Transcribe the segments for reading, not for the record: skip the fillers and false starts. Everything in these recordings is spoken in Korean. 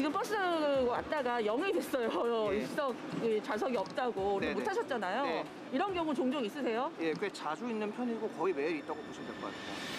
지금 버스 왔다가 0이 됐어요. 예. 입석 좌석이 없다고 네네. 못 하셨잖아요. 네. 이런 경우 종종 있으세요? 예, 꽤 자주 있는 편이고 거의 매일 있다고 보시면 될 것 같아요.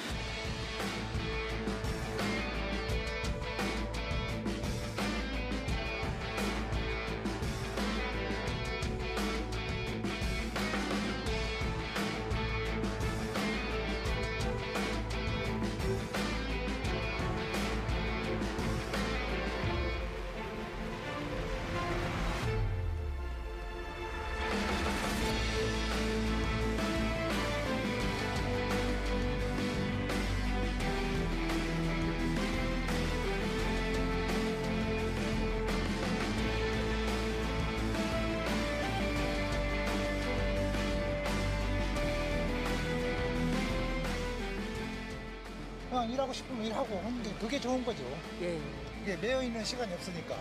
그냥 일하고 싶으면 일하고 하는데 그게 좋은 거죠. 예. 이게 매여 있는 시간이 없으니까.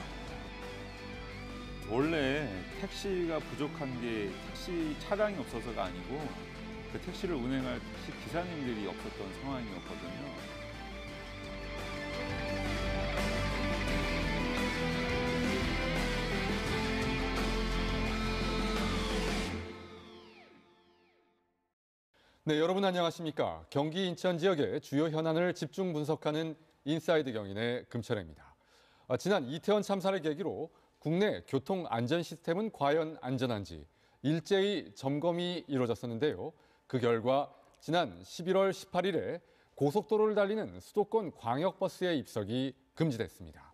원래 택시가 부족한 게 택시 차량이 없어서가 아니고 그 택시를 운행할 택시 기사님들이 없었던 상황이었거든요. 네, 여러분 안녕하십니까? 경기 인천 지역의 주요 현안을 집중 분석하는 인사이드 경인의 금철입니다. 지난 이태원 참사를 계기로 국내 교통 안전 시스템은 과연 안전한지 일제히 점검이 이루어졌었는데요. 그 결과 지난 11월 18일에 고속도로를 달리는 수도권 광역버스의 입석이 금지됐습니다.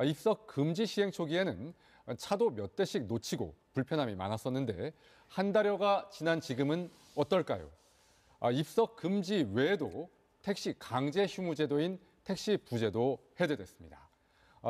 입석 금지 시행 초기에는 차도 몇 대씩 놓치고 불편함이 많았었는데 한 달여가 지난 지금은 어떨까요? 입석 금지 외에도 택시 강제 휴무 제도인 택시 부제도 해제됐습니다.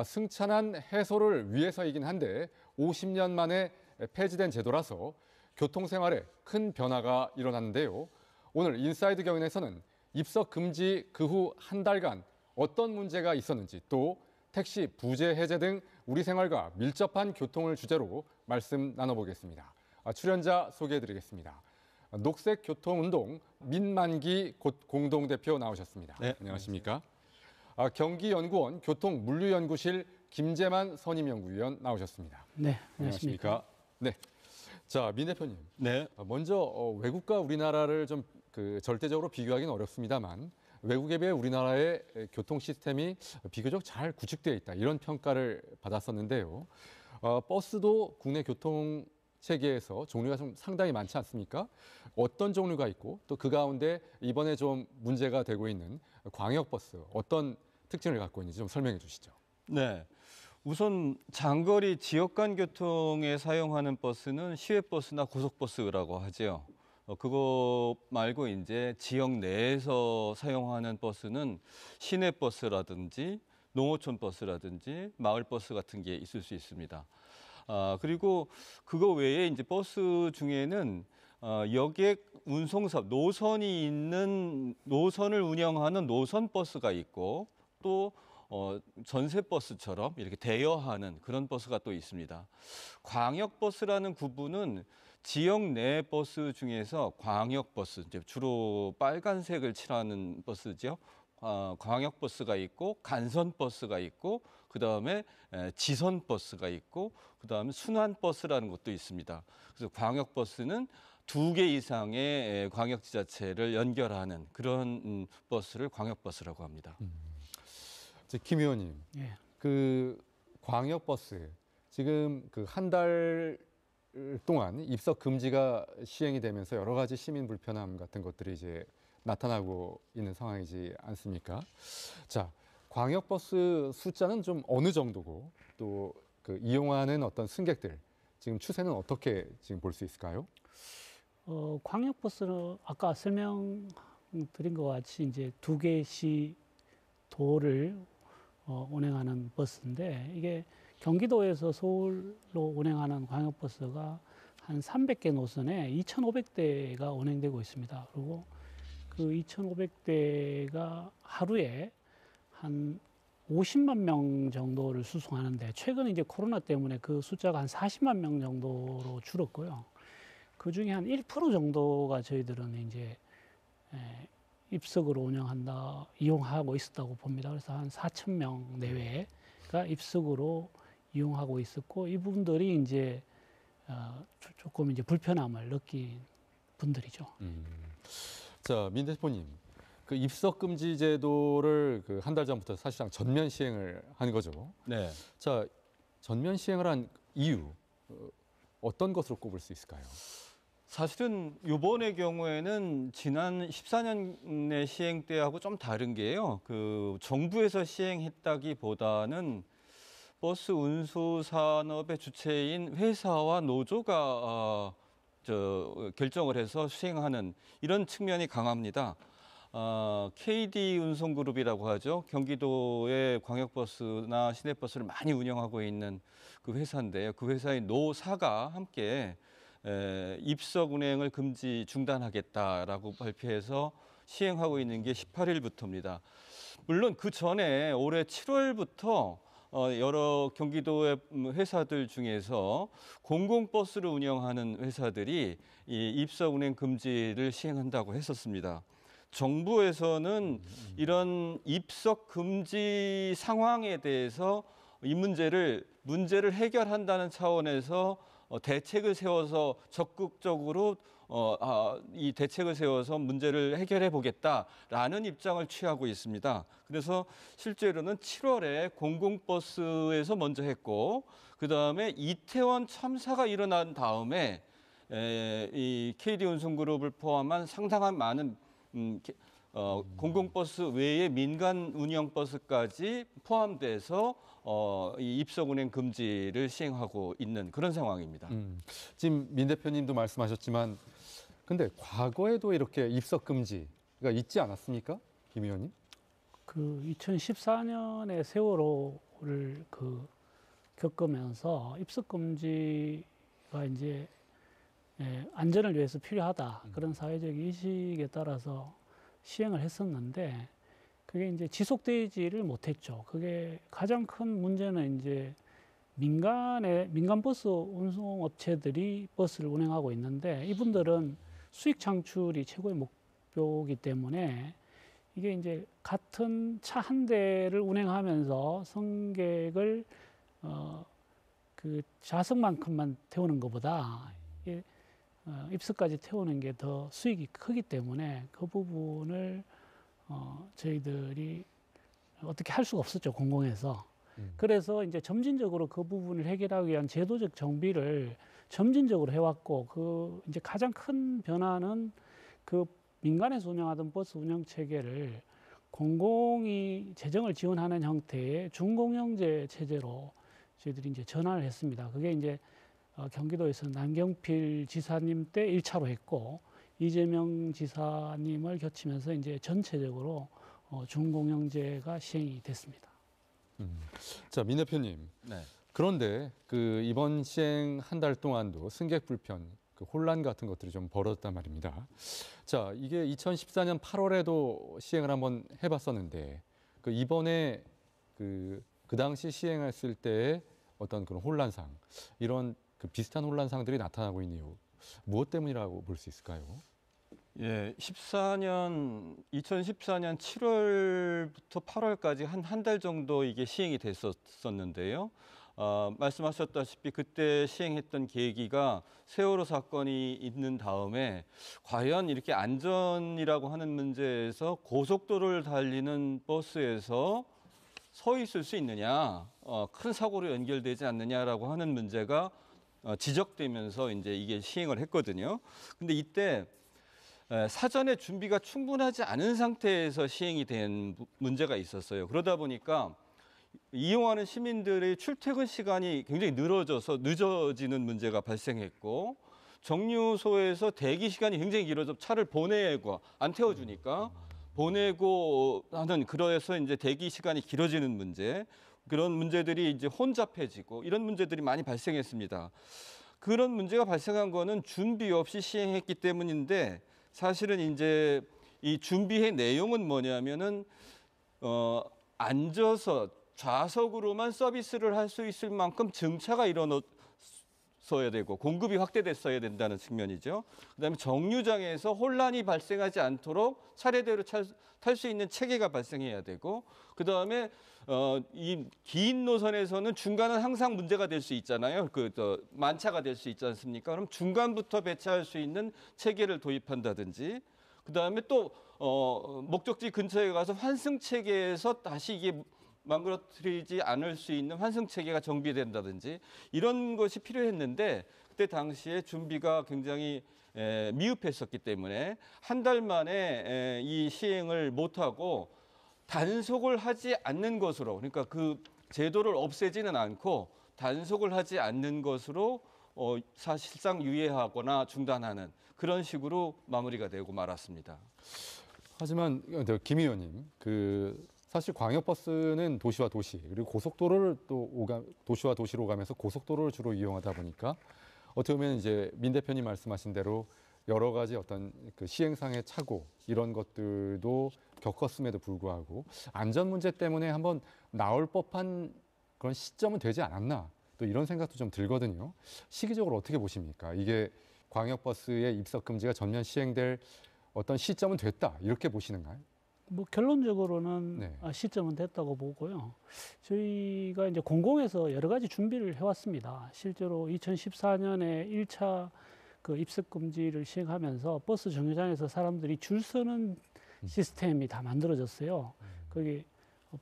승찬한 해소를 위해서이긴 한데 50년 만에 폐지된 제도라서 교통생활에 큰 변화가 일어났는데요. 오늘 인사이드 경인에서는 입석 금지 그 후 한 달간 어떤 문제가 있었는지 또 택시 부제 해제 등 우리 생활과 밀접한 교통을 주제로 말씀 나눠보겠습니다. 출연자 소개해드리겠습니다. 녹색교통운동 민만기 공동대표 나오셨습니다. 네, 안녕하십니까? 경기연구원 교통물류연구실 김재만 선임연구위원 나오셨습니다. 네, 안녕하십니까? 네. 자, 민 대표님. 네. 먼저 외국과 우리나라를 좀 절대적으로 비교하기는 어렵습니다만 외국에 비해 우리나라의 교통 시스템이 비교적 잘 구축되어 있다. 이런 평가를 받았었는데요. 버스도 국내 교통 체계에서 종류가 좀 상당히 많지 않습니까? 어떤 종류가 있고 또 그 가운데 이번에 좀 문제가 되고 있는 광역버스 어떤 특징을 갖고 있는지 좀 설명해 주시죠. 네. 우선 장거리 지역 간 교통에 사용하는 버스는 시외버스나 고속버스라고 하죠. 그거 말고 이제 지역 내에서 사용하는 버스는 시내버스라든지 농어촌 버스라든지 마을버스 같은 게 있을 수 있습니다. 그리고 그거 외에 이제 버스 중에는 여객 운송사업, 노선이 있는 노선을 운영하는 노선 버스가 있고 또 전세버스처럼 이렇게 대여하는 그런 버스가 또 있습니다. 광역버스라는 구분은 지역 내 버스 중에서 광역버스, 이제 주로 빨간색을 칠하는 버스죠. 광역버스가 있고 간선버스가 있고 그다음에 지선버스가 있고 그다음에 순환버스라는 것도 있습니다. 그래서 광역버스는 2개 이상의 광역지자체를 연결하는 그런 버스를 광역버스라고 합니다. 김 의원님, 예. 그 광역버스 지금 그 한 달 동안 입석 금지가 시행이 되면서 여러 가지 시민 불편함 같은 것들이 이제 나타나고 있는 상황이지 않습니까? 자, 광역버스 숫자는 좀 어느 정도고 또 그 이용하는 어떤 승객들 지금 추세는 어떻게 지금 볼 수 있을까요? 광역버스는 아까 설명드린 것 같이 이제 2개의 도를 운행하는 버스인데 이게 경기도에서 서울로 운행하는 광역버스가 한 300개 노선에 2,500대가 운행되고 있습니다. 그리고 그 2,500대가 하루에 한 50만 명 정도를 수송하는데 최근에 이제 코로나 때문에 그 숫자가 한 40만 명 정도로 줄었고요. 그 중에 한 1% 정도가 저희들은 이제 입석으로 운영한다, 이용하고 있었다고 봅니다. 그래서 한 4,000명 내외 입석으로 이용하고 있었고 이 부분들이 이제 조금 이제 불편함을 느낀 분들이죠. 자, 민 대표님, 그 입석 금지 제도를 그 한 달 전부터 사실상 전면 시행을 한 거죠. 네. 자, 전면 시행을 한 이유 어떤 것으로 꼽을 수 있을까요? 사실은 이번의 경우에는 지난 14년의 시행 때하고 좀 다른 게요. 그 정부에서 시행했다기보다는 버스 운수 산업의 주체인 회사와 노조가 결정을 해서 시행하는 이런 측면이 강합니다. KD 운송그룹이라고 하죠. 경기도의 광역버스나 시내버스를 많이 운영하고 있는 그 회사인데요. 그 회사의 노사가 함께 입석 운행을 금지 중단하겠다라고 발표해서 시행하고 있는 게 18일부터입니다. 물론 그 전에 올해 7월부터 여러 경기도의 회사들 중에서 공공버스를 운영하는 회사들이 이 입석 운행 금지를 시행한다고 했었습니다. 정부에서는 이런 입석 금지 상황에 대해서 이 문제를 해결한다는 차원에서 대책을 세워서 적극적으로 이 대책을 세워서 문제를 해결해 보겠다라는 입장을 취하고 있습니다. 그래서 실제로는 7월에 공공버스에서 먼저 했고 그다음에 이태원 참사가 일어난 다음에 이 KD 운송그룹을 포함한 상당한 많은 공공버스 외에 민간 운영버스까지 포함돼서 이 입석 운행 금지를 시행하고 있는 그런 상황입니다. 지금 민 대표님도 말씀하셨지만 근데 과거에도 이렇게 입석 금지가 있지 않았습니까? 김 의원님? 그 2014년에 세월호를 겪으면서 입석 금지가 이제 안전을 위해서 필요하다 그런 사회적 인식에 따라서 시행을 했었는데 그게 이제 지속되지를 못했죠. 그게 가장 큰 문제는 이제 민간 버스 운송업체들이 버스를 운행하고 있는데 이분들은 수익 창출이 최고의 목표이기 때문에 이게 이제 같은 차 한 대를 운행하면서 승객을 그 좌석만큼만 태우는 것보다 입석까지 태우는 게 더 수익이 크기 때문에 그 부분을 저희들이 어떻게 할 수가 없었죠, 공공에서. 그래서 이제 점진적으로 그 부분을 해결하기 위한 제도적 정비를 점진적으로 해왔고, 그 이제 가장 큰 변화는 그 민간에서 운영하던 버스 운영 체계를 공공이 재정을 지원하는 형태의 준공영제 체제로 저희들이 이제 전환을 했습니다. 그게 이제 경기도에서 남경필 지사님 때 1차로 했고, 이재명 지사님을 거치면서 이제 전체적으로 준공영제가 시행이 됐습니다. 자, 민 대표님. 네. 그런데 그 이번 시행 한 달 동안도 승객 불편, 그 혼란 같은 것들이 좀 벌어졌단 말입니다. 자, 이게 2014년 8월에도 시행을 한번 해봤었는데 그 이번에 그 당시 시행했을 때의 어떤 그런 혼란상, 이런 그 비슷한 혼란상들이 나타나고 있는 이유, 무엇 때문이라고 볼 수 있을까요? 예, 2014년 7월부터 8월까지 한 달 정도 이게 시행이 됐었는데요. 말씀하셨다시피 그때 시행했던 계기가 세월호 사건이 있는 다음에 과연 이렇게 안전이라고 하는 문제에서 고속도로를 달리는 버스에서 서 있을 수 있느냐, 큰 사고로 연결되지 않느냐라고 하는 문제가 지적되면서 이제 이게 시행을 했거든요. 근데 이때 사전에 준비가 충분하지 않은 상태에서 시행이 된 문제가 있었어요. 그러다 보니까 이용하는 시민들의 출퇴근 시간이 굉장히 늦어지는 문제가 발생했고, 정류소에서 대기 시간이 굉장히 길어져 차를 보내고 안 태워주니까 보내고 하는, 그래서 이제 대기 시간이 길어지는 문제, 그런 문제들이 이제 혼잡해지고 이런 문제들이 많이 발생했습니다. 그런 문제가 발생한 거는 준비 없이 시행했기 때문인데, 사실은 이제 이 준비의 내용은 뭐냐면은 앉아서 좌석으로만 서비스를 할 수 있을 만큼 정차가 없어야 되고 공급이 확대됐어야 된다는 측면이죠. 그다음에 정류장에서 혼란이 발생하지 않도록 차례대로 탈 수 있는 체계가 발생해야 되고, 그다음에 이 긴 노선에서는 중간은 항상 문제가 될 수 있잖아요. 만차가 될 수 있지 않습니까? 그럼 중간부터 배차할 수 있는 체계를 도입한다든지, 그다음에 또 목적지 근처에 가서 환승 체계에서 다시 이게 망가뜨리지 않을 수 있는 환승 체계가 정비된다든지 이런 것이 필요했는데, 그때 당시에 준비가 굉장히 미흡했었기 때문에 한 달 만에 이 시행을 못하고 단속을 하지 않는 것으로, 그러니까 그 제도를 없애지는 않고 단속을 하지 않는 것으로 사실상 유예하거나 중단하는 그런 식으로 마무리가 되고 말았습니다. 하지만 김 의원님, 사실 광역버스는 도시와 도시 그리고 고속도로를 도시와 도시로 가면서 고속도로를 주로 이용하다 보니까 어떻게 보면 이제 민 대표님 말씀하신 대로 여러 가지 어떤 그 시행상의 착오 이런 것들도 겪었음에도 불구하고 안전 문제 때문에 한번 나올 법한 그런 시점은 되지 않았나, 또 이런 생각도 좀 들거든요. 시기적으로 어떻게 보십니까? 이게 광역버스의 입석 금지가 전면 시행될 어떤 시점은 됐다, 이렇게 보시는가요? 뭐 결론적으로는 네. 시점은 됐다고 보고요. 저희가 이제 공공에서 여러 가지 준비를 해왔습니다. 실제로 2014년에 1차 그 입석 금지를 시행하면서 버스 정류장에서 사람들이 줄 서는 시스템이 다 만들어졌어요. 거기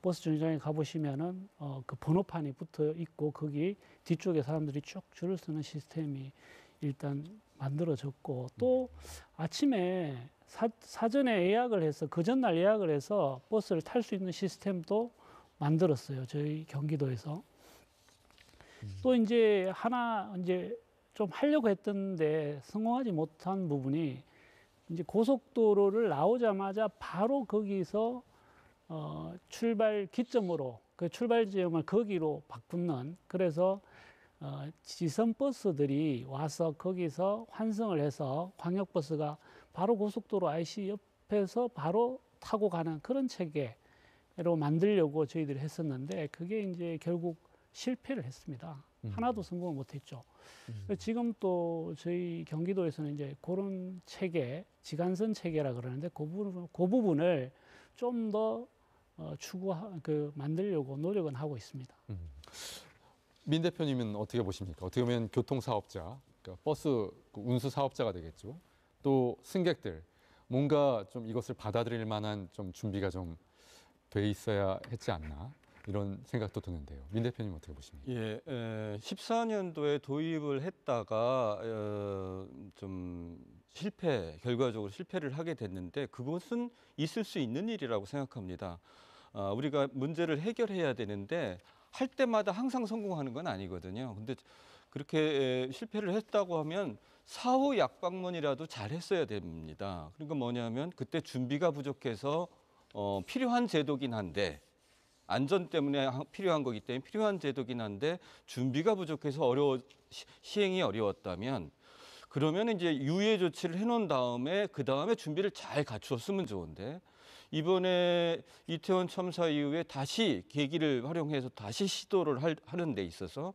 버스 정류장에 가보시면은 그 번호판이 붙어 있고 거기 뒤쪽에 사람들이 쭉 줄을 서는 시스템이 일단 만들어졌고, 또 아침에 사전에 예약을 해서 그 전날 예약을 해서 버스를 탈 수 있는 시스템도 만들었어요. 저희 경기도에서. 또 이제 하나 이제 좀 하려고 했던데 성공하지 못한 부분이, 이제 고속도로를 나오자마자 바로 거기서 출발 기점으로 그 출발 지점을 거기로 바꾸는, 그래서 지선 버스들이 와서 거기서 환승을 해서 광역버스가 바로 고속도로 IC 옆에서 바로 타고 가는 그런 체계로 만들려고 저희들이 했었는데, 그게 이제 결국 실패를 했습니다. 하나도 성공을 못했죠. 지금 또 저희 경기도에서는 이제 그런 체계, 지간선 체계라 그러는데 그 부분을 좀 더 만들려고 노력은 하고 있습니다. 민 대표님은 어떻게 보십니까? 어떻게 보면 교통사업자, 그러니까 버스 운수 사업자가 되겠죠. 또 승객들, 뭔가 좀 이것을 받아들일 만한 좀 준비가 좀 돼 있어야 했지 않나, 이런 생각도 드는데요. 민 대표님 어떻게 보십니까? 예, 14년도에 도입을 했다가 좀 결과적으로 실패를 하게 됐는데, 그것은 있을 수 있는 일이라고 생각합니다. 우리가 문제를 해결해야 되는데 할 때마다 항상 성공하는 건 아니거든요. 근데 그렇게 실패를 했다고 하면 사후 약방문이라도 잘 했어야 됩니다. 그러니까 뭐냐면 그때 준비가 부족해서 필요한 제도긴 한데, 안전 때문에 필요한 거기 때문에 필요한 제도긴 한데 준비가 부족해서 시행이 어려웠다면, 그러면 이제 유예 조치를 해놓은 다음에 그 다음에 준비를 잘 갖추었으면 좋은데, 이번에 이태원 참사 이후에 다시 계기를 활용해서 다시 시도를 하는 데 있어서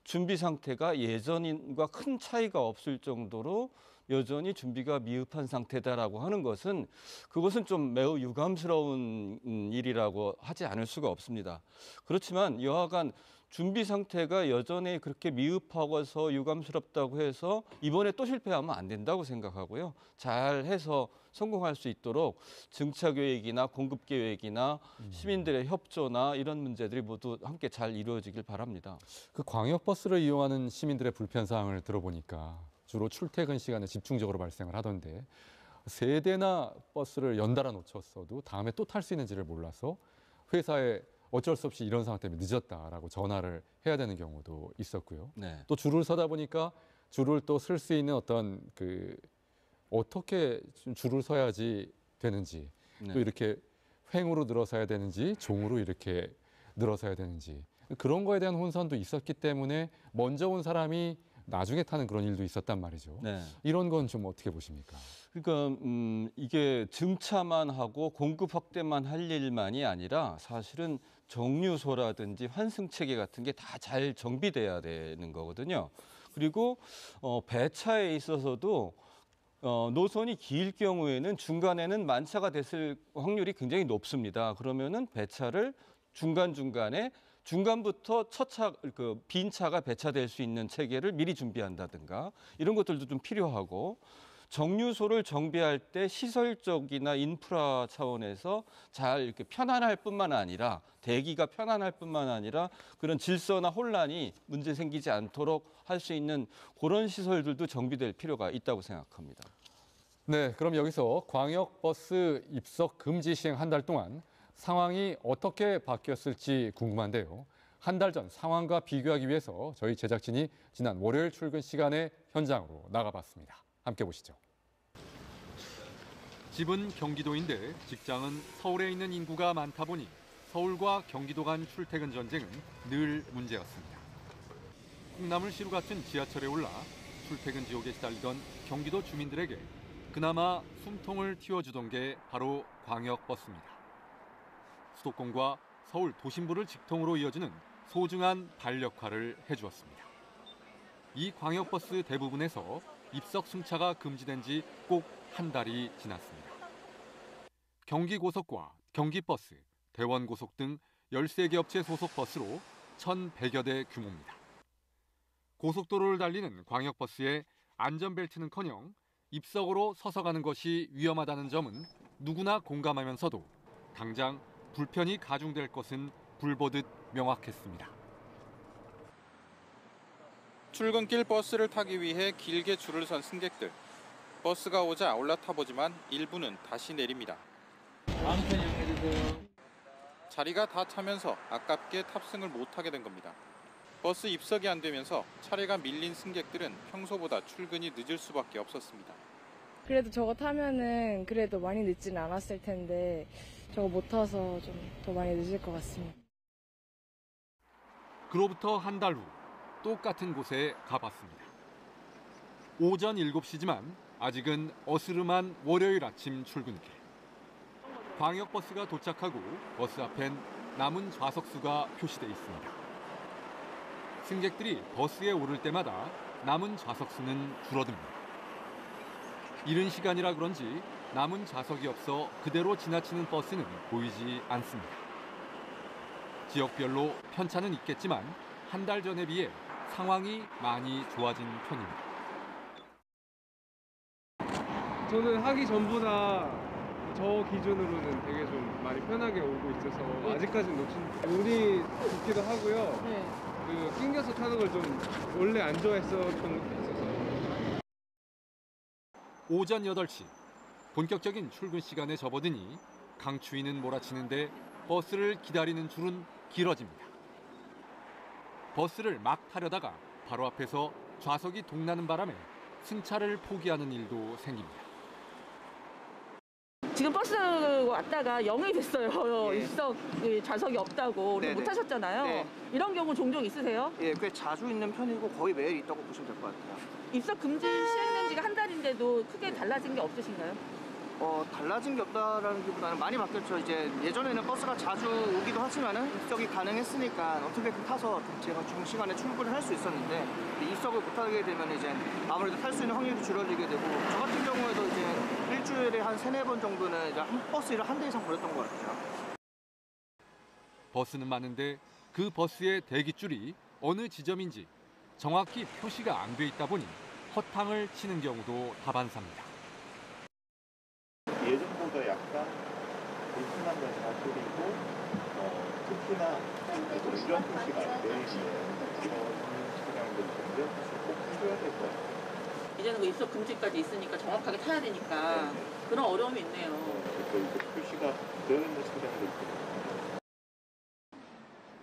준비 상태가 예전과 큰 차이가 없을 정도로 여전히 준비가 미흡한 상태다라고 하는 것은, 그것은 좀 매우 유감스러운 일이라고 하지 않을 수가 없습니다. 그렇지만 여하간 준비 상태가 여전히 그렇게 미흡하고서 유감스럽다고 해서 이번에 또 실패하면 안 된다고 생각하고요. 잘 해서 성공할 수 있도록 증차 계획이나 공급 계획이나 시민들의 협조나 이런 문제들이 모두 함께 잘 이루어지길 바랍니다. 그 광역버스를 이용하는 시민들의 불편사항을 들어보니까 주로 출퇴근 시간에 집중적으로 발생을 하던데, 세 대나 버스를 연달아 놓쳤어도 다음에 또 탈 수 있는지를 몰라서 회사에 어쩔 수 없이 이런 상황 때문에 늦었다라고 전화를 해야 되는 경우도 있었고요. 네. 또 줄을 서다 보니까 줄을 또 쓸 수 있는 어떤 어떻게 줄을 서야지 되는지, 네. 또 이렇게 횡으로 늘어서야 되는지 종으로 이렇게 늘어서야 되는지, 그런 거에 대한 혼선도 있었기 때문에 먼저 온 사람이 나중에 타는 그런 일도 있었단 말이죠. 네. 이런 건 좀 어떻게 보십니까? 그러니까 이게 증차만 하고 공급 확대만 할 일만이 아니라 사실은 정류소라든지 환승 체계 같은 게 다 잘 정비돼야 되는 거거든요. 그리고 배차에 있어서도 노선이 길 경우에는 중간에는 만차가 됐을 확률이 굉장히 높습니다. 그러면은 배차를 중간부터 빈 차가 배차될 수 있는 체계를 미리 준비한다든가 이런 것들도 좀 필요하고, 정류소를 정비할 때 시설적이나 인프라 차원에서 잘 이렇게 편안할 뿐만 아니라, 대기가 편안할 뿐만 아니라 그런 질서나 혼란이 문제 생기지 않도록 할 수 있는 그런 시설들도 정비될 필요가 있다고 생각합니다. 네, 그럼 여기서 광역버스 입석 금지 시행 한 달 동안 상황이 어떻게 바뀌었을지 궁금한데요. 한 달 전 상황과 비교하기 위해서 저희 제작진이 지난 월요일 출근 시간에 현장으로 나가봤습니다. 함께 보시죠. 집은 경기도인데 직장은 서울에 있는 인구가 많다 보니 서울과 경기도 간 출퇴근 전쟁은 늘 문제였습니다. 콩나물시루 같은 지하철에 올라 출퇴근 지옥에 시달리던 경기도 주민들에게 그나마 숨통을 틔워주던 게 바로 광역버스입니다. 수도권과 서울 도심부를 직통으로 이어주는 소중한 발 역할을 해주었습니다. 이 광역버스 대부분에서 입석 승차가 금지된 지 꼭 한 달이 지났습니다. 경기고속과 경기버스, 대원고속 등 13개 업체 소속 버스로 1,100여 대 규모입니다. 고속도로를 달리는 광역버스에 안전벨트는커녕 입석으로 서서 가는 것이 위험하다는 점은 누구나 공감하면서도 당장 불편이 가중될 것은 불보듯 명확했습니다. 출근길 버스를 타기 위해 길게 줄을 선 승객들. 버스가 오자 올라타보지만 일부는 다시 내립니다. 자리가 다 차면서 아깝게 탑승을 못하게 된 겁니다. 버스 입석이 안 되면서 차례가 밀린 승객들은 평소보다 출근이 늦을 수밖에 없었습니다. 그래도 저거 타면은 그래도 많이 늦진 않았을 텐데 저거 못 타서 좀 더 많이 늦을 것 같습니다. 그로부터 한 달 후 똑같은 곳에 가봤습니다. 오전 7시지만 아직은 어스름한 월요일 아침 출근길. 광역버스가 도착하고 버스 앞엔 남은 좌석수가 표시돼 있습니다. 승객들이 버스에 오를 때마다 남은 좌석수는 줄어듭니다. 이른 시간이라 그런지 남은 좌석이 없어 그대로 지나치는 버스는 보이지 않습니다. 지역별로 편차는 있겠지만 한 달 전에 비해 상황이 많이 좋아진 편입니다. 저는 하기 전보다 저 기준으로는 되게 좀 많이 편하게 오고 있어서 아직까지는 놓친 운이 좋기도 하고요. 그 낑겨서 타는 걸 좀 원래 안 좋아했었던 것도 있어서. 오전 8시 본격적인 출근 시간에 접어드니 강추위는 몰아치는데 버스를 기다리는 줄은 길어집니다. 버스를 막 타려다가 바로 앞에서 좌석이 동나는 바람에 승차를 포기하는 일도 생깁니다. 지금 버스 왔다가 0이 됐어요. 예. 입석 좌석이 없다고 우리 네네. 못 하셨잖아요. 네. 이런 경우 종종 있으세요? 예, 꽤 자주 있는 편이고 거의 매일 있다고 보시면 될 것 같아요. 입석 금지 시행된 지가 한 달인데도 크게 달라진 게 없으신가요? 달라진 게 없다라기보다는 많이 바뀌었죠. 이제 예전에는 버스가 자주 오기도 하지만은 입석이 가능했으니까 어떻게든 타서 제가 중시간에 출근을 할 수 있었는데 입석을 못 하게 되면 이제 아무래도 탈 수 있는 확률이 줄어들게 되고 저 같은 경우에도 이제 일주일에 한 3-4번 정도는 이제 버스를 한 대 이상 걸렸던 것 같아요. 버스는 많은데 그 버스의 대기줄이 어느 지점인지 정확히 표시가 안 돼 있다 보니 허탕을 치는 경우도 다반사입니다. 예전보다 약간 불편한 사실이고 특히나 이런 표시가 안 돼 있는 차량들 때문에 꼭 해줘야 될 것 같아요. 이제는 그 입석 금지까지 있으니까 정확하게 타야 되니까 그런 어려움이 있네요. 그래서 표시가 되어 있는 차량들 때문에.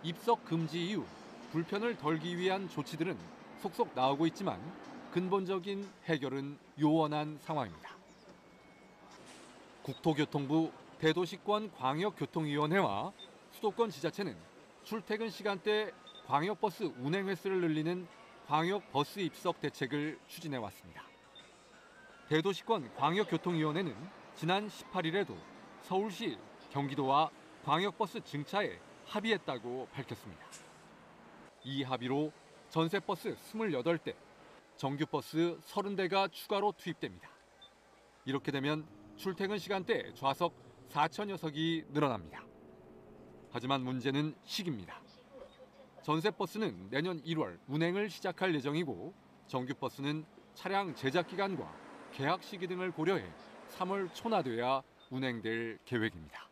입석 금지 이후 불편을 덜기 위한 조치들은 속속 나오고 있지만 근본적인 해결은 요원한 상황입니다. 국토교통부 대도시권 광역교통위원회와 수도권 지자체는 출퇴근 시간대 광역버스 운행 횟수를 늘리는 광역버스 입석 대책을 추진해 왔습니다. 대도시권 광역교통위원회는 지난 18일에도 서울시, 경기도와 광역버스 증차에 합의했다고 밝혔습니다. 이 합의로 전세버스 28대, 정규버스 30대가 추가로 투입됩니다. 이렇게 되면 출퇴근 시간대 좌석 4천여 석이 늘어납니다. 하지만 문제는 시기입니다. 전세버스는 내년 1월 운행을 시작할 예정이고 정규버스는 차량 제작 기간과 계약 시기 등을 고려해 3월 초나돼야 운행될 계획입니다.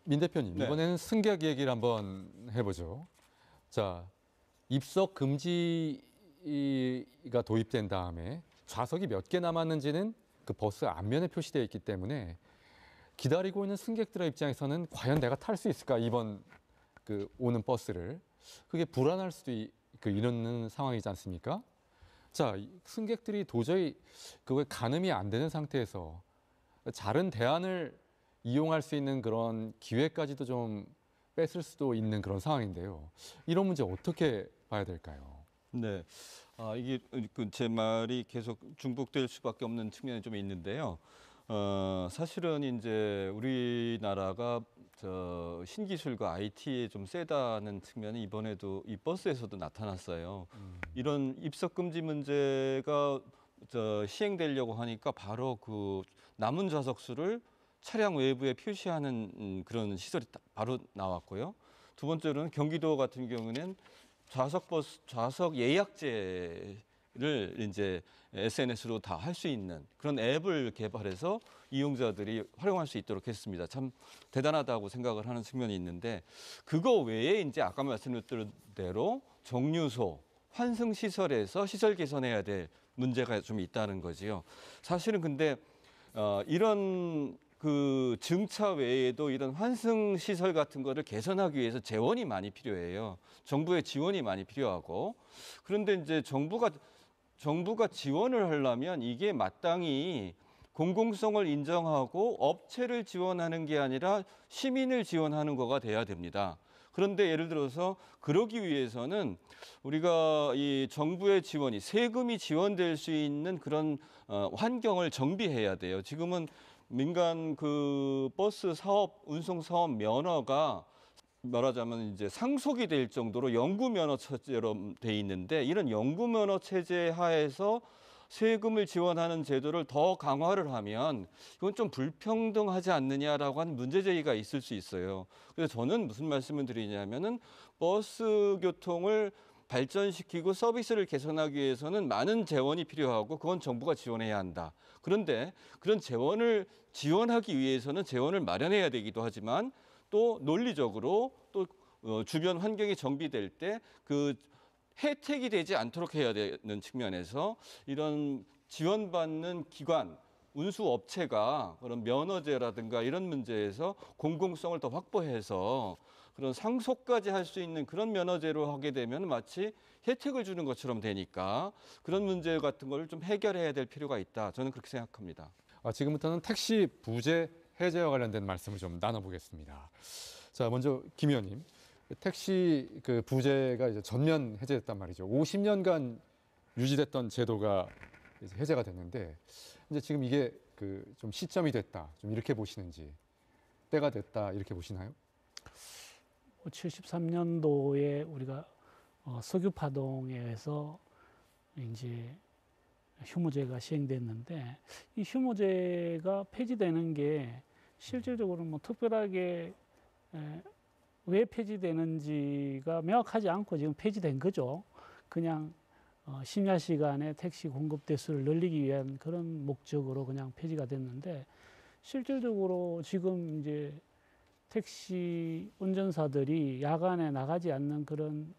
민 대표님, 네. 이번에는 승객 얘기를 한번 해보죠. 자, 입석 금지가 도입된 다음에 좌석이 몇 개 남았는지는 그 버스 앞면에 표시되어 있기 때문에 기다리고 있는 승객들의 입장에서는 과연 내가 탈 수 있을까, 이번 오는 버스를. 그게 불안할 수도 이런 상황이지 않습니까? 자, 승객들이 도저히 그거에 가늠이 안 되는 상태에서 다른 대안을 이용할 수 있는 그런 기회까지도 좀 뺏을 수도 있는 그런 상황인데요. 이런 문제 어떻게 봐야 될까요? 네, 이게 제 말이 계속 중복될 수밖에 없는 측면이 좀 있는데요. 사실은 이제 우리나라가 신기술과 IT에 좀 세다는 측면이 이번에도 이 버스에서도 나타났어요. 이런 입석 금지 문제가 시행되려고 하니까 바로 그 남은 좌석수를 차량 외부에 표시하는 그런 시설이 바로 나왔고요. 두 번째로는 경기도 같은 경우는 좌석 예약제를 이제 SNS로 다 할 수 있는 그런 앱을 개발해서 이용자들이 활용할 수 있도록 했습니다. 참 대단하다고 생각을 하는 측면이 있는데, 그거 외에 이제 아까 말씀드린 대로 정류소, 환승 시설에서 시설 개선해야 될 문제가 좀 있다는 거지요. 사실은 근데 이런 그 증차 외에도 이런 환승 시설 같은 거를 개선하기 위해서 재원이 많이 필요해요. 정부의 지원이 많이 필요하고, 그런데 이제 정부가 지원을 하려면 이게 마땅히 공공성을 인정하고 업체를 지원하는 게 아니라 시민을 지원하는 거가 돼야 됩니다. 그런데 예를 들어서 그러기 위해서는 우리가 이 정부의 지원이, 세금이 지원될 수 있는 그런 환경을 정비해야 돼요. 지금은 민간 그 버스 사업, 운송 사업 면허가 말하자면 이제 상속이 될 정도로 영구 면허 체제로 돼 있는데, 이런 영구 면허 체제 하에서 세금을 지원하는 제도를 더 강화를 하면 이건 좀 불평등하지 않느냐라고 하는 문제 제기가 있을 수 있어요. 그래서 저는 무슨 말씀을 드리냐면은 버스 교통을 발전시키고 서비스를 개선하기 위해서는 많은 재원이 필요하고 그건 정부가 지원해야 한다. 그런데 그런 재원을 지원하기 위해서는 재원을 마련해야 되기도 하지만 또 논리적으로 또 주변 환경이 정비될 때 그 혜택이 되지 않도록 해야 되는 측면에서 이런 지원받는 기관, 운수업체가 그런 면허제라든가 이런 문제에서 공공성을 더 확보해서 그런 상속까지 할 수 있는 그런 면허제로 하게 되면 마치 혜택을 주는 것처럼 되니까 그런 문제 같은 걸 좀 해결해야 될 필요가 있다. 저는 그렇게 생각합니다. 지금부터는 택시 부재 해제와 관련된 말씀을 좀 나눠보겠습니다. 자, 먼저 김 의원님, 택시 그 부재가 이제 전면 해제됐단 말이죠. 50년간 유지됐던 제도가 이제 해제가 됐는데, 이제 지금 이게 그 좀 시점이 됐다, 좀 이렇게 보시는지, 때가 됐다 이렇게 보시나요? 73년도에 우리가 석유 파동에 의해서 이제 휴무제가 시행됐는데, 이 휴무제가 폐지되는 게 실질적으로 뭐 특별하게 왜 폐지되는지가 명확하지 않고 지금 폐지된 거죠. 그냥 심야 시간에 택시 공급 대수를 늘리기 위한 그런 목적으로 그냥 폐지가 됐는데, 실질적으로 지금 이제 택시 운전사들이 야간에 나가지 않는 그런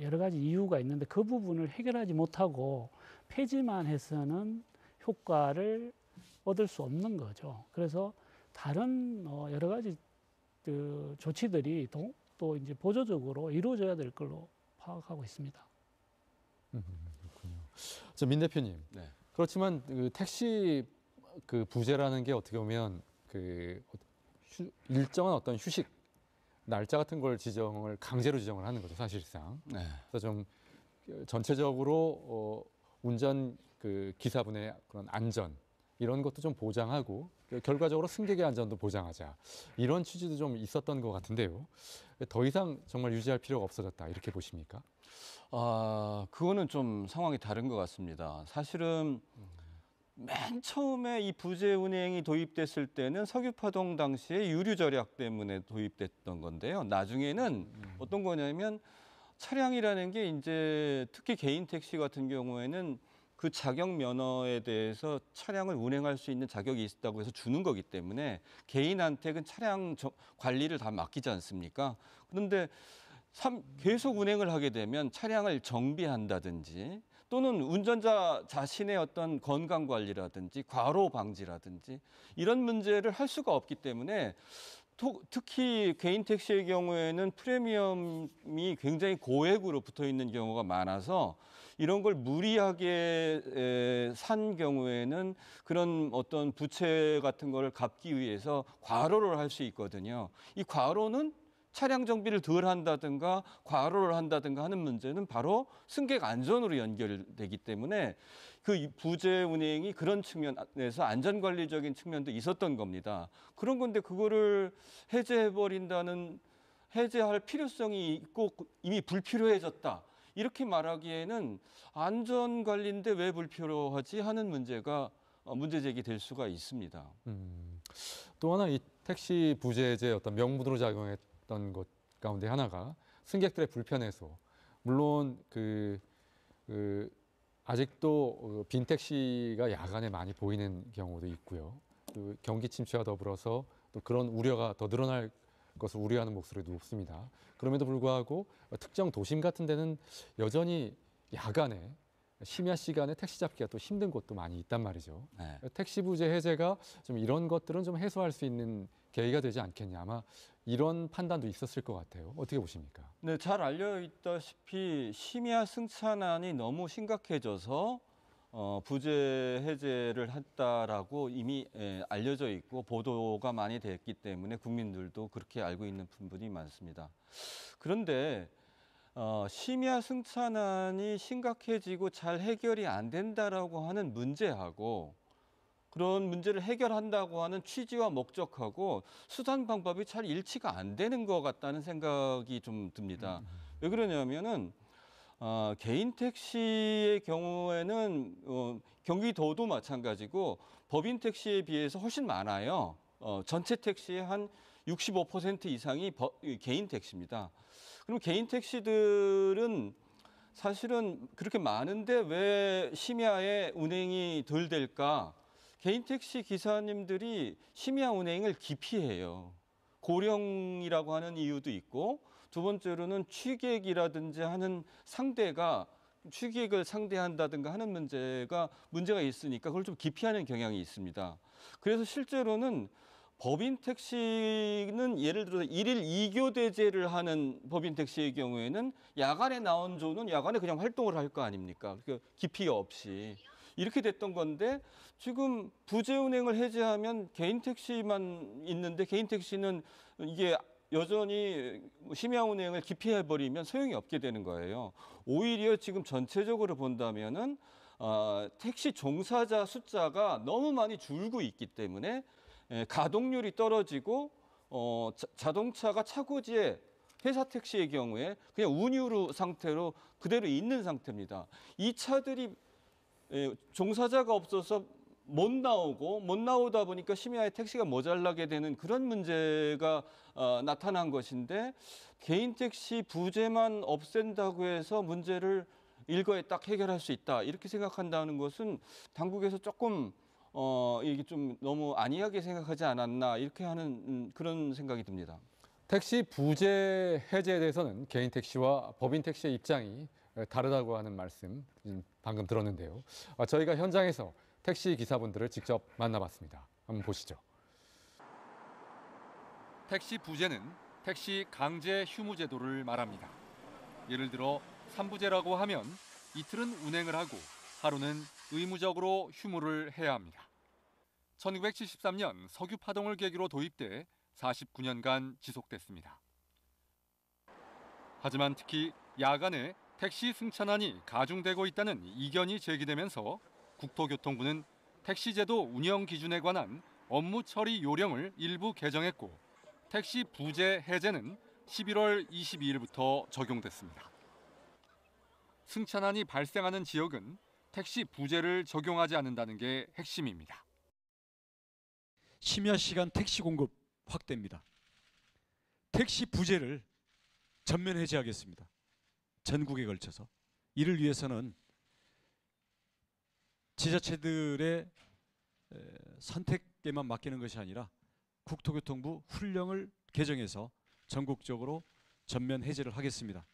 여러 가지 이유가 있는데 그 부분을 해결하지 못하고 폐지만 해서는 효과를 얻을 수 없는 거죠. 그래서 다른 여러 가지 그 조치들이 또 이제 보조적으로 이루어져야 될 걸로 파악하고 있습니다. 그렇군요. 민 대표님, 네. 그렇지만 그 택시 그 부재라는 게 어떻게 보면 그 일정한 어떤 휴식 날짜 같은 걸 강제로 지정을 하는 거죠, 사실상. 네. 그래서 좀 전체적으로 운전 그 기사분의 그런 안전 이런 것도 좀 보장하고 결과적으로 승객의 안전도 보장하자, 이런 취지도 좀 있었던 것 같은데요. 더 이상 정말 유지할 필요가 없어졌다 이렇게 보십니까? 그거는 좀 상황이 다른 것 같습니다. 사실은 맨 처음에 이 부재 운행이 도입됐을 때는 석유파동 당시에 유류 절약 때문에 도입됐던 건데요. 나중에는 어떤 거냐면 차량이라는 게 이제 특히 개인 택시 같은 경우에는 그 자격 면허에 대해서 차량을 운행할 수 있는 자격이 있다고 해서 주는 거기 때문에 개인한테 그 차량 관리를 다 맡기지 않습니까? 그런데 계속 운행을 하게 되면 차량을 정비한다든지 또는 운전자 자신의 어떤 건강 관리라든지 과로 방지라든지 이런 문제를 할 수가 없기 때문에 특히 개인 택시의 경우에는 프리미엄이 굉장히 고액으로 붙어 있는 경우가 많아서 이런 걸 무리하게 산 경우에는 그런 어떤 부채 같은 거를 갚기 위해서 과로를 할 수 있거든요. 이 과로는 차량 정비를 덜 한다든가 과로를 한다든가 하는 문제는 바로 승객 안전으로 연결되기 때문에 그 부재 운행이 그런 측면에서 안전관리적인 측면도 있었던 겁니다. 그런 건데 그거를 해제할 필요성이 있고 이미 불필요해졌다. 이렇게 말하기에는 안전관리인데 왜 불필요하지 하는 문제 제기될 수가 있습니다. 또 하나 이 택시 부재제 어떤 명분으로 작용했던 것 가운데 하나가 승객들의 불편해소. 물론 아직도 빈 택시가 야간에 많이 보이는 경우도 있고요. 또 경기 침체와 더불어서 또 그런 우려가 더 늘어날 것을 우려하는 목소리도 높습니다. 그럼에도 불구하고 특정 도심 같은 데는 여전히 야간에 심야 시간에 택시 잡기가 또 힘든 곳도 많이 있단 말이죠. 네. 택시 부재 해제가 좀 이런 것들은 좀 해소할 수 있는 계기가 되지 않겠냐. 아마 이런 판단도 있었을 것 같아요. 어떻게 보십니까? 네, 잘 알려 있다시피 심야 승차난이 너무 심각해져서 부재 해제를 했다라고 이미 알려져 있고 보도가 많이 됐기 때문에 국민들도 그렇게 알고 있는 분들이 많습니다. 그런데 심야 승차난이 심각해지고 잘 해결이 안 된다라고 하는 문제하고 그런 문제를 해결한다고 하는 취지와 목적하고 수단 방법이 잘 일치가 안 되는 것 같다는 생각이 좀 듭니다. 왜 그러냐면은 개인 택시의 경우에는 경기도도 마찬가지고 법인 택시에 비해서 훨씬 많아요. 전체 택시의 한 65% 이상이 개인 택시입니다. 그럼 개인 택시들은 사실은 그렇게 많은데 왜 심야에 운행이 덜 될까? 개인 택시 기사님들이 심야 운행을 기피해요. 고령이라고 하는 이유도 있고 두 번째로는 취객이라든지 하는 상대가 취객을 상대한다든가 하는 문제가 있으니까 그걸 좀 기피하는 경향이 있습니다. 그래서 실제로는 법인 택시는 예를 들어서 일일 2교대제를 하는 법인 택시의 경우에는 야간에 나온 조는 야간에 그냥 활동을 할 거 아닙니까? 그러니까 기피 없이. 이렇게 됐던 건데 지금 부재 운행을 해제하면 개인 택시만 있는데 개인 택시는 이게 여전히 심야 운행을 기피해버리면 소용이 없게 되는 거예요. 오히려 지금 전체적으로 본다면은 택시 종사자 숫자가 너무 많이 줄고 있기 때문에 가동률이 떨어지고 자동차가 차고지에 회사 택시의 경우에 그냥 운유 상태로 그대로 있는 상태입니다. 이 차들이 종사자가 없어서 못 나오다 보니까 심야에 택시가 모자라게 되는 그런 문제가 나타난 것인데 개인 택시 부재만 없앤다고 해서 문제를 일거에 딱 해결할 수 있다 이렇게 생각한다는 것은 당국에서 조금 이게 좀 너무 안이하게 생각하지 않았나 이렇게 하는 그런 생각이 듭니다. 택시 부재 해제에 대해서는 개인 택시와 법인 택시의 입장이 다르다고 하는 말씀 방금 들었는데요. 저희가 현장에서 택시 기사분들을 직접 만나봤습니다. 한번 보시죠. 택시 부재는 택시 강제 휴무 제도를 말합니다. 예를 들어 3부제라고 하면 이틀은 운행을 하고 하루는 의무적으로 휴무를 해야 합니다. 1973년 석유 파동을 계기로 도입돼 49년간 지속됐습니다. 하지만 특히 야간에 택시 승차난이 가중되고 있다는 이견이 제기되면서 국토교통부는 택시제도 운영 기준에 관한 업무 처리 요령을 일부 개정했고 택시 부재 해제는 11월 22일부터 적용됐습니다. 승차난이 발생하는 지역은 택시 부재를 적용하지 않는다는 게 핵심입니다. 심야 시간 택시 공급 확대입니다. 택시 부재를 전면 해제하겠습니다. 전국에 걸쳐서. 이를 위해서는 지자체들의 선택에만 맡기는 것이 아니라 국토교통부 훈령을 개정해서 전국적으로 전면 해제를 하겠습니다.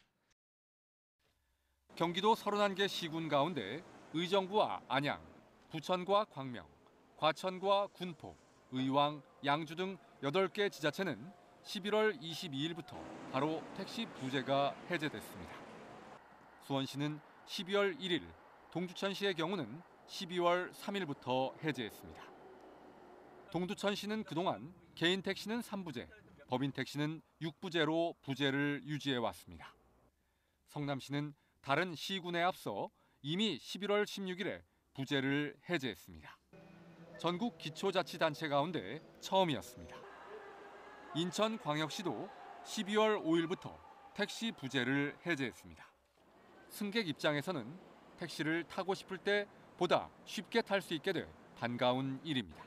경기도 31개 시군 가운데 의정부와 안양, 부천과 광명, 과천과 군포, 의왕, 양주 등 8개 지자체는 11월 22일부터 바로 택시 부재가 해제됐습니다. 수원시는 12월 1일, 동두천시의 경우는 12월 3일부터 해제했습니다. 동두천시는 그동안 개인 택시는 3부제, 법인 택시는 6부제로 부재를 유지해 왔습니다. 성남시는 다른 시군에 앞서 이미 11월 16일에 부재를 해제했습니다. 전국 기초자치단체 가운데 처음이었습니다. 인천광역시도 12월 5일부터 택시 부재를 해제했습니다. 승객 입장에서는 택시를 타고 싶을 때 보다 쉽게 탈 수 있게 돼 반가운 일입니다.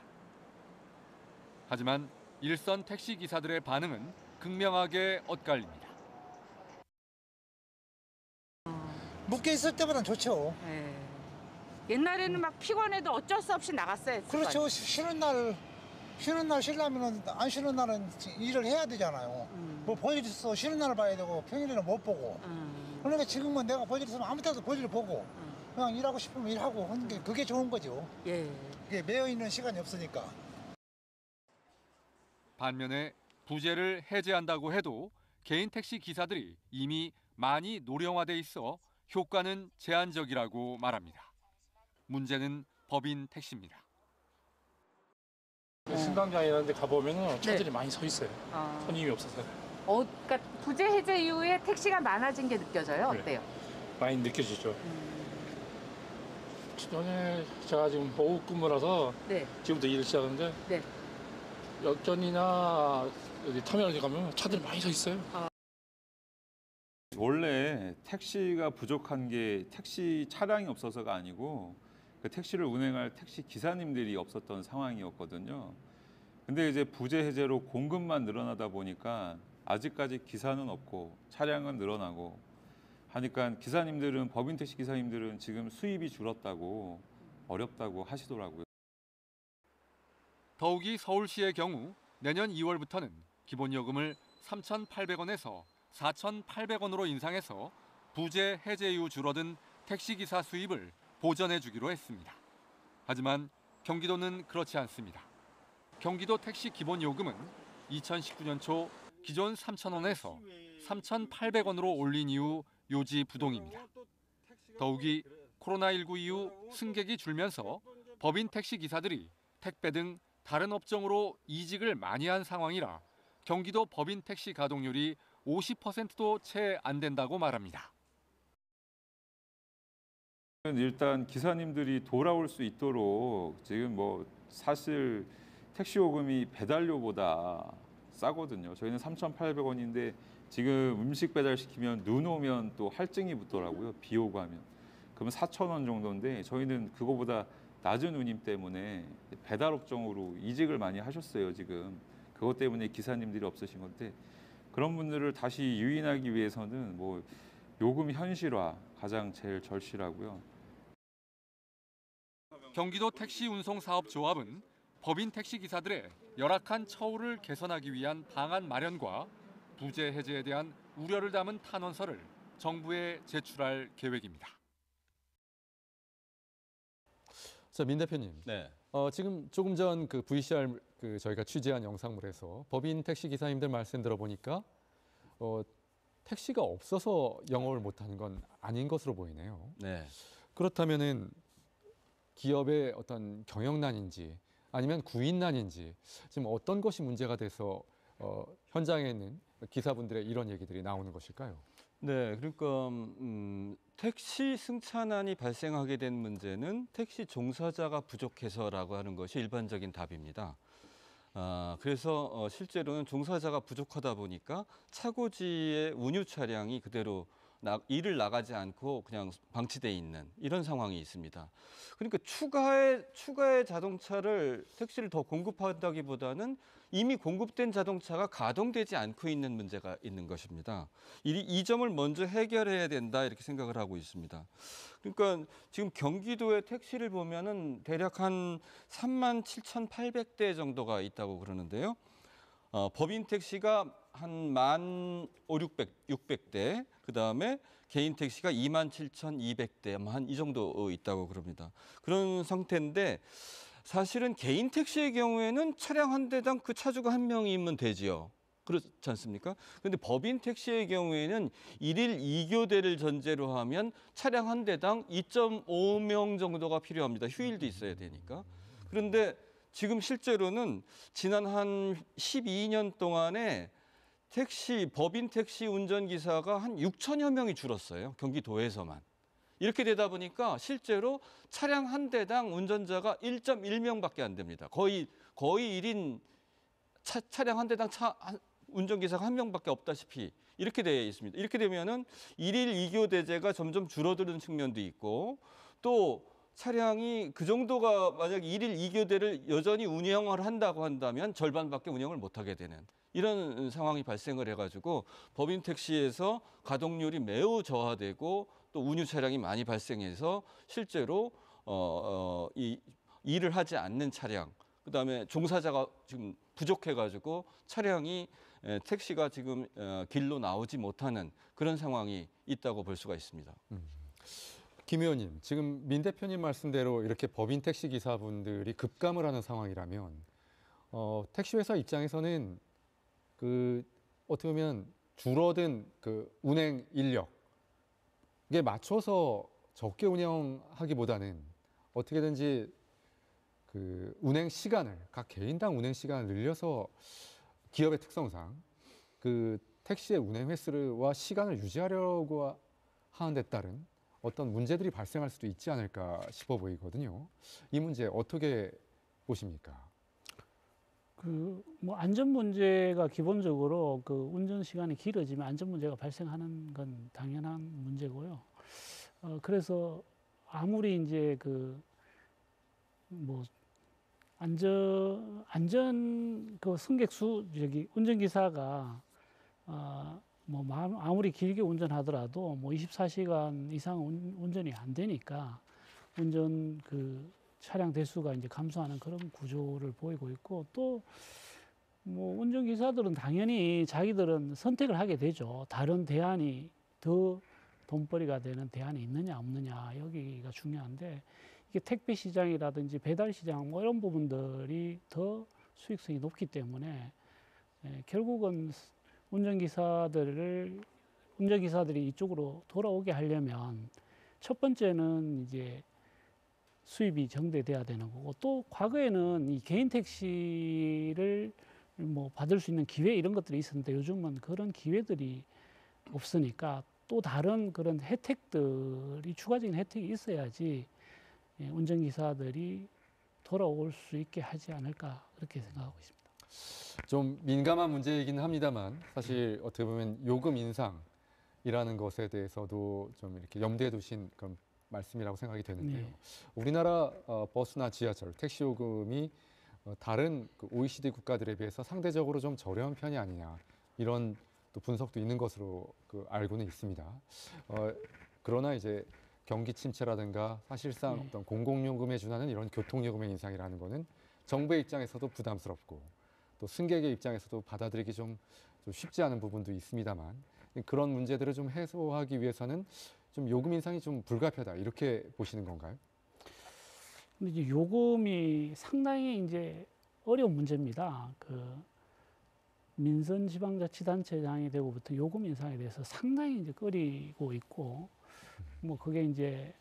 하지만 일선 택시 기사들의 반응은 극명하게 엇갈립니다. 묶여 있을 때보단 좋죠. 네. 옛날에는 막 피곤해도 어쩔 수 없이 나갔어요. 그렇죠. 쉬는 날 쉬려면은 안 쉬는 날은 일을 해야 되잖아요. 뭐 볼일 있어 쉬는 날을 봐야 되고 평일에는 못 보고. 그러니까 지금은 내가 볼일 있으면 아무 때도 볼일 보고 그냥 일하고 싶으면 일하고 하는 게 그게 좋은 거죠. 예. 이게 매여 있는 시간이 없으니까. 반면에 부재를 해제한다고 해도 개인 택시 기사들이 이미 많이 노령화돼 있어 효과는 제한적이라고 말합니다. 문제는 법인 택시입니다. 승강장이라는 데 가보면 차들이 많이 서 있어요. 손님이 없어서. 그러니까 부재 해제 이후에 택시가 많아진 게 느껴져요? 어때요? 많이 느껴지죠. 전에 제가 지금 오후 근무라서 지금부터 일을 시작하는데 역전이나 여기 터미널에 가면 차들이 많이 서 있어요. 원래 택시가 부족한 게 택시 차량이 없어서가 아니고 그 택시를 운행할 택시 기사님들이 없었던 상황이었거든요. 근데 이제 부재 해제로 공급만 늘어나다 보니까 아직까지 기사는 없고 차량은 늘어나고 하니까 기사님들은 법인 택시 기사님들은 지금 수입이 줄었다고 어렵다고 하시더라고요. 더욱이 서울시의 경우 내년 2월부터는 기본 요금을 3,800원에서 4,800원으로 인상해서 부재 해제 이후 줄어든 택시기사 수입을 보전해 주기로 했습니다. 하지만 경기도는 그렇지 않습니다. 경기도 택시 기본 요금은 2019년 초 기존 3,000원에서 3,800원으로 올린 이후 요지부동입니다. 더욱이 코로나19 이후 승객이 줄면서 법인 택시 기사들이 택배 등 다른 업종으로 이직을 많이 한 상황이라 경기도 법인 택시 가동률이 50%도 채 안 된다고 말합니다. 일단 기사님들이 돌아올 수 있도록 지금 뭐 사실 택시 요금이 배달료보다 싸거든요. 저희는 3,800원인데 지금 음식 배달시키면 눈 오면 또 할증이 붙더라고요. 비 오고 하면. 그러면 4,000원 정도인데 저희는 그거보다 낮은 운임 때문에 배달업종으로 이직을 많이 하셨어요. 지금. 그것 때문에 기사님들이 없으신 건데 그런 분들을 다시 유인하기 위해서는 뭐 요금 현실화 가장 제일 절실하고요. 경기도 택시운송사업조합은 법인 택시기사들의 열악한 처우를 개선하기 위한 방안 마련과 부재 해제에 대한 우려를 담은 탄원서를 정부에 제출할 계획입니다. 자, 민 대표님. 네. 지금 조금 전 그 VCR 저희가 취재한 영상물에서 법인 택시 기사님들 말씀 들어보니까 택시가 없어서 영업을 못하는 건 아닌 것으로 보이네요. 네. 그렇다면은 기업의 어떤 경영난인지 아니면 구인난인지 지금 어떤 것이 문제가 돼서 현장에 있는 기사분들의 이런 얘기들이 나오는 것일까요? 네, 그러니까 택시 승차난이 발생하게 된 문제는 택시 종사자가 부족해서라고 하는 것이 일반적인 답입니다. 그래서 실제로는 종사자가 부족하다 보니까 차고지의 운유 차량이 그대로 일을 나가지 않고 그냥 방치돼 있는 이런 상황이 있습니다. 그러니까 추가의 자동차를 택시를 더 공급한다기보다는 이미 공급된 자동차가 가동되지 않고 있는 문제가 있는 것입니다. 이 점을 먼저 해결해야 된다 이렇게 생각을 하고 있습니다. 그러니까 지금 경기도의 택시를 보면은 대략 한 37,800대 정도가 있다고 그러는데요. 법인 택시가 한 15,600대, 그다음에 개인 택시가 27,200대, 한 이 정도 있다고 그럽니다. 그런 상태인데 사실은 개인 택시의 경우에는 차량 한 대당 그 차주가 한 명이면 되지요. 그렇지 않습니까? 그런데 법인 택시의 경우에는 1일 2교대를 전제로 하면 차량 한 대당 2.5명 정도가 필요합니다. 휴일도 있어야 되니까. 그런데 지금 실제로는 지난 한 12년 동안에 법인 택시 운전기사가 한 6천여 명이 줄었어요. 경기도에서만. 이렇게 되다 보니까 실제로 차량 한 대당 운전자가 1.1명밖에 안 됩니다. 거의 1인 차량 한 대당 운전기사가 한 명밖에 없다시피 이렇게 되어 있습니다. 이렇게 되면은 1일 2교대제가 점점 줄어드는 측면도 있고 또 차량이 그 정도가 만약 1일 2교대를 여전히 운영을 한다고 한다면 절반밖에 운영을 못하게 되는 이런 상황이 발생을 해가지고 법인 택시에서 가동률이 매우 저하되고 또 운유 차량이 많이 발생해서 실제로 이 일을 하지 않는 차량, 그다음에 종사자가 지금 부족해가지고 택시가 지금 길로 나오지 못하는 그런 상황이 있다고 볼 수가 있습니다. 김 의원님, 지금 민 대표님 말씀대로 이렇게 법인 택시 기사분들이 급감을 하는 상황이라면 택시회사 입장에서는 어떻게 보면 줄어든 운행 인력에 맞춰서 적게 운영하기보다는 어떻게든지 운행 시간을 각 개인당 운행 시간을 늘려서 기업의 특성상 택시의 운행 횟수와 시간을 유지하려고 하는 데 따른 어떤 문제들이 발생할 수도 있지 않을까 싶어 보이거든요. 이 문제 어떻게 보십니까? 안전 문제가 기본적으로 운전 시간이 길어지면 안전 문제가 발생하는 건 당연한 문제고요. 그래서 아무리 이제 승객 운전기사가 아무리 길게 운전하더라도 24시간 이상 운전이 안 되니까 차량 대수가 이제 감소하는 그런 구조를 보이고 있고 또 운전기사들은 당연히 자기들은 선택을 하게 되죠. 다른 대안이 더 돈벌이가 되는 대안이 있느냐 없느냐 여기가 중요한데 이게 택배 시장이라든지 배달 시장 이런 부분들이 더 수익성이 높기 때문에 결국은 운전기사들이 이쪽으로 돌아오게 하려면 첫 번째는 이제 수입이 정대돼야 되는 거고 또 과거에는 이 개인 택시를 받을 수 있는 기회 이런 것들이 있었는데 요즘은 그런 기회들이 없으니까 또 다른 그런 혜택들이 추가적인 혜택이 있어야지 운전기사들이 돌아올 수 있게 하지 않을까 그렇게 생각하고 있습니다. 좀 민감한 문제이긴 합니다만 사실 어떻게 보면 요금 인상이라는 것에 대해서도 좀 이렇게 염두에 두신 그런 말씀이라고 생각이 되는데요. 네. 우리나라 버스나 지하철, 택시 요금이 다른 OECD 국가들에 비해서 상대적으로 좀 저렴한 편이 아니냐 이런 또 분석도 있는 것으로 알고는 있습니다. 그러나 이제 경기 침체라든가 사실상 어떤 공공요금에 준하는 이런 교통요금의 인상이라는 거는 정부의 입장에서도 부담스럽고 또 승객의 입장에서도 받아들이기 좀 쉽지 않은 부분도 있습니다만 그런 문제들을 좀 해소하기 위해서는 좀 요금 인상이 좀 불가피하다 이렇게 보시는 건가요? 근데 이제 요금이 상당히 이제 어려운 문제입니다. 민선지방자치단체장이 되고부터 요금 인상에 대해서 상당히 이제 꺼리고 있고 그게 이제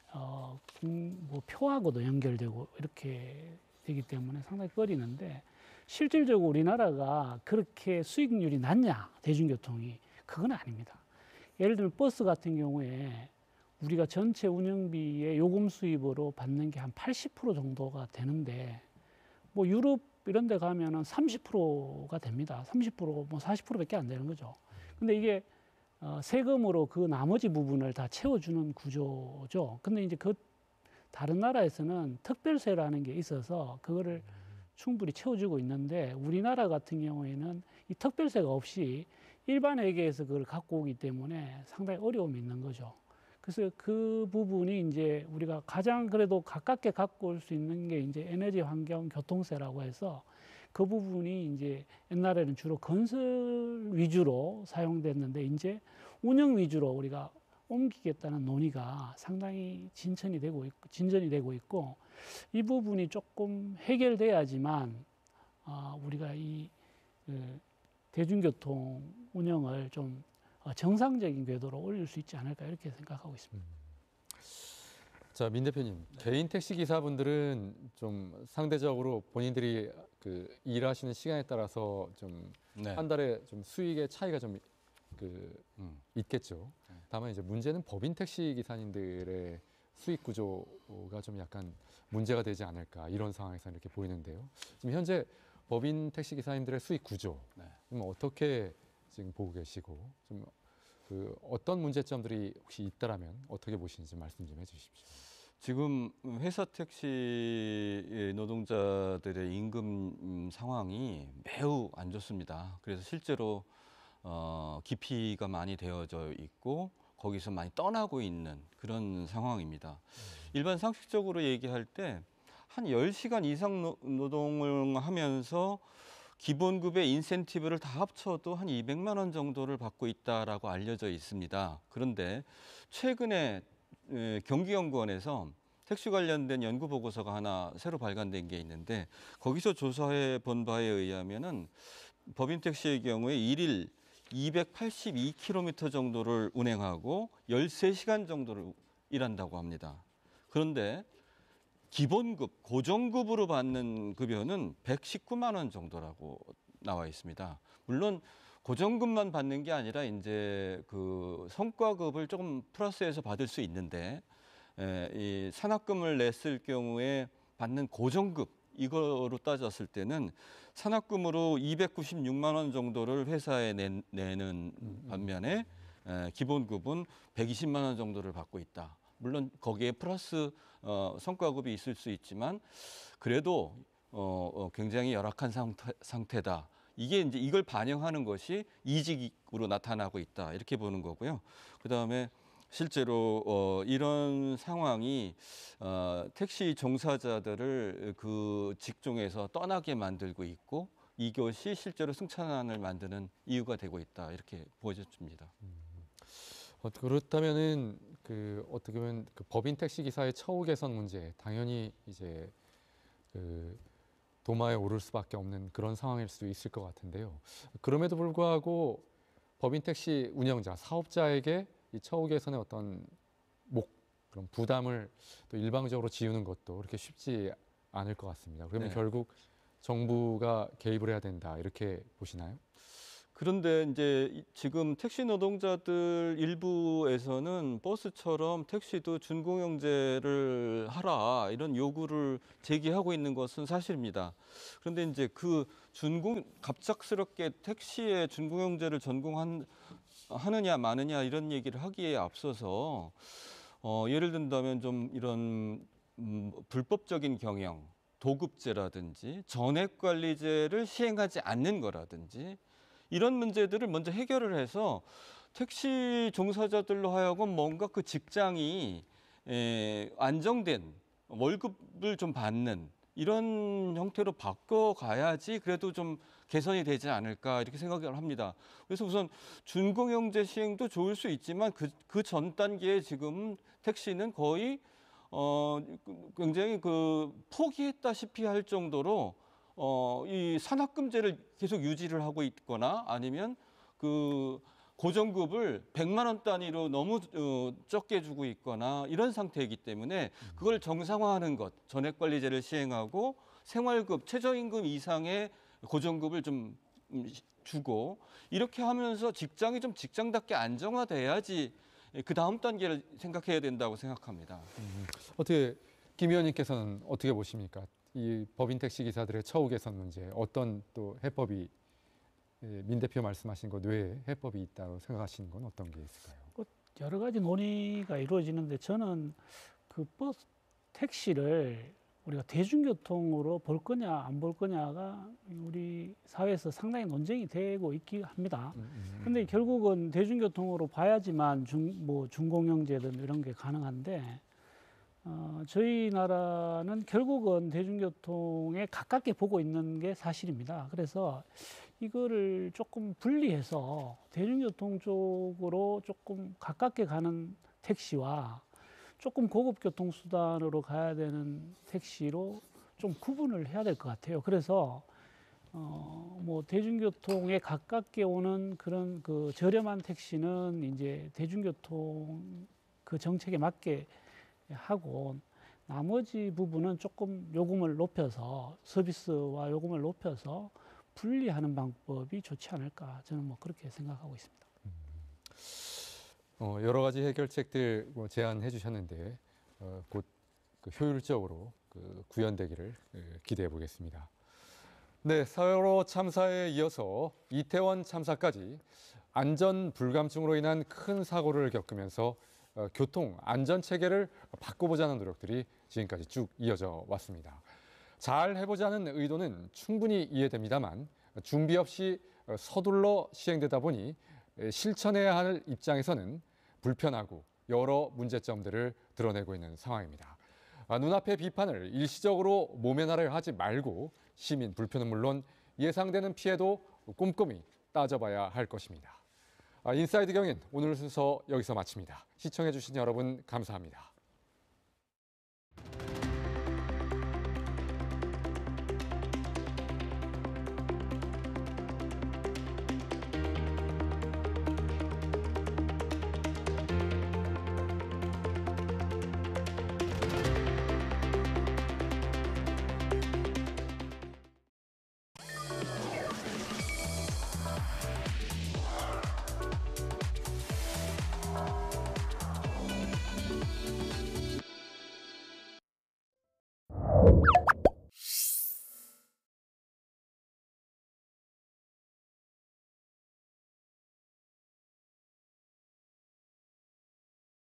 표하고도 연결되고 이렇게 되기 때문에 상당히 꺼리는데 실질적으로 우리나라가 그렇게 수익률이 낮냐 대중교통이 그건 아닙니다. 예를 들면 버스 같은 경우에 우리가 전체 운영비의 요금 수입으로 받는 게 한 80% 정도가 되는데 유럽 이런 데 가면은 30%가 됩니다. 30% 40%밖에 안 되는 거죠. 근데 이게 세금으로 그 나머지 부분을 다 채워주는 구조죠. 근데 이제 그 다른 나라에서는 특별세라는 게 있어서 그거를 충분히 채워주고 있는데 우리나라 같은 경우에는 이 특별세가 없이 일반 회계에서 그걸 갖고 오기 때문에 상당히 어려움이 있는 거죠. 그래서 그 부분이 이제 우리가 가장 그래도 가깝게 갖고 올 수 있는 게 이제 에너지 환경 교통세라고 해서 그 부분이 이제 옛날에는 주로 건설 위주로 사용됐는데 이제 운영 위주로 우리가 옮기겠다는 논의가 상당히 진전이 되고 있고 이 부분이 조금 해결돼야지만 우리가 이 대중교통 운영을 좀 정상적인 궤도로 올릴 수 있지 않을까 이렇게 생각하고 있습니다. 자, 민 대표님, 개인 택시 기사분들은 좀 상대적으로 본인들이 그 일하시는 시간에 따라서 좀 한 달에 좀 수익의 차이가 좀 있겠죠. 다만 이제 문제는 법인 택시 기사님들의 수익 구조가 좀 약간 문제가 되지 않을까 이런 상황에서 이렇게 보이는데요. 지금 현재 법인 택시 기사님들의 수익 구조 어떻게 지금 보고 계시고 좀 그 어떤 문제점들이 혹시 있다라면 어떻게 보시는지 말씀 좀 해주십시오. 지금 회사 택시 노동자들의 임금 상황이 매우 안 좋습니다. 그래서 실제로 기피가 많이 되어져 있고 거기서 많이 떠나고 있는 그런 상황입니다. 일반 상식적으로 얘기할 때 한 10시간 이상 노동을 하면서 기본급의 인센티브를 다 합쳐도 한 200만 원 정도를 받고 있다라고 알려져 있습니다. 그런데 최근에 경기연구원에서 택시 관련된 연구 보고서가 하나 새로 발간된 게 있는데 거기서 조사해 본 바에 의하면은 법인 택시의 경우에 일일 282km 정도를 운행하고 13시간 정도를 일한다고 합니다. 그런데 기본급, 고정급으로 받는 급여는 119만 원 정도라고 나와 있습니다. 물론 고정급만 받는 게 아니라 이제 그 성과급을 조금 플러스해서 받을 수 있는데 이 산학금을 냈을 경우에 받는 고정급 이거로 따졌을 때는 산학금으로 296만 원 정도를 회사에 내는 반면에 기본급은 120만 원 정도를 받고 있다. 물론 거기에 플러스 성과급이 있을 수 있지만 그래도 굉장히 열악한 상태다. 이게 이제 이걸 반영하는 것이 이직으로 나타나고 있다. 이렇게 보는 거고요. 그다음에 실제로 이런 상황이 택시 종사자들을 그 직종에서 떠나게 만들고 있고 이것이 실제로 승차난을 만드는 이유가 되고 있다. 이렇게 보여집니다. 그렇다면은 어떻게 보면 그 법인 택시 기사의 처우 개선 문제 당연히 이제 도마에 오를 수밖에 없는 그런 상황일 수 있을 것 같은데요. 그럼에도 불구하고 법인 택시 운영자, 사업자에게 이 처우 개선의 어떤 그런 부담을 또 일방적으로 지우는 것도 그렇게 쉽지 않을 것 같습니다. 그러면 결국 정부가 개입을 해야 된다 이렇게 보시나요? 그런데 이제 지금 택시 노동자들 일부에서는 버스처럼 택시도 준공영제를 하라 이런 요구를 제기하고 있는 것은 사실입니다. 그런데 이제 갑작스럽게 택시에 준공영제를 하느냐 마느냐 이런 얘기를 하기에 앞서서 예를 든다면 좀 이런 불법적인 경영, 도급제라든지 전액관리제를 시행하지 않는 거라든지 이런 문제들을 먼저 해결을 해서 택시 종사자들로 하여금 뭔가 그 직장이 안정된 월급을 좀 받는 이런 형태로 바꿔가야지 그래도 좀 개선이 되지 않을까 이렇게 생각을 합니다. 그래서 우선 준공영제 시행도 좋을 수 있지만 그 전 단계에 지금 택시는 거의 굉장히 포기했다시피 할 정도로 이 산학금제를 계속 유지를 하고 있거나 아니면 고정급을 100만 원 단위로 너무 적게 주고 있거나 이런 상태이기 때문에 그걸 정상화하는 것, 전액관리제를 시행하고 생활급, 최저임금 이상의 고정급을 좀 주고 이렇게 하면서 직장이 좀 직장답게 안정화돼야지 그 다음 단계를 생각해야 된다고 생각합니다. 어떻게 김 의원님께서는 어떻게 보십니까? 이 법인 택시 기사들의 처우 개선 문제 어떤 또 해법이 민 대표 말씀하신 것 외에 해법이 있다고 생각하시는 건 어떤 게 있을까요? 여러 가지 논의가 이루어지는데 저는 그 버스 택시를 우리가 대중교통으로 볼 거냐 안 볼 거냐가 우리 사회에서 상당히 논쟁이 되고 있긴 합니다. 근데 결국은 대중교통으로 봐야지만 준공영제든 이런 게 가능한데 저희 나라는 결국은 대중교통에 가깝게 보고 있는 게 사실입니다. 그래서 이거를 조금 분리해서 대중교통 쪽으로 조금 가깝게 가는 택시와 조금 고급 교통수단으로 가야 되는 택시로 좀 구분을 해야 될 것 같아요. 그래서 대중교통에 가깝게 오는 그런 그 저렴한 택시는 이제 대중교통 그 정책에 맞게 하고 나머지 부분은 조금 요금을 높여서 서비스와 요금을 높여서 분리하는 방법이 좋지 않을까 저는 그렇게 생각하고 있습니다. 여러 가지 해결책들 제안해 주셨는데 곧 효율적으로 구현되기를 기대해 보겠습니다. 네, 세월호 참사에 이어서 이태원 참사까지 안전 불감증으로 인한 큰 사고를 겪으면서 교통 안전 체계를 바꿔보자는 노력들이 지금까지 쭉 이어져 왔습니다. 잘 해보자는 의도는 충분히 이해됩니다만 준비 없이 서둘러 시행되다 보니 실천해야 할 입장에서는 불편하고 여러 문제점들을 드러내고 있는 상황입니다. 눈앞의 비판을 일시적으로 모면하려 하지 말고 시민 불편은 물론 예상되는 피해도 꼼꼼히 따져봐야 할 것입니다. 인사이드 경인 오늘 순서 여기서 마칩니다. 시청해주신 여러분 감사합니다.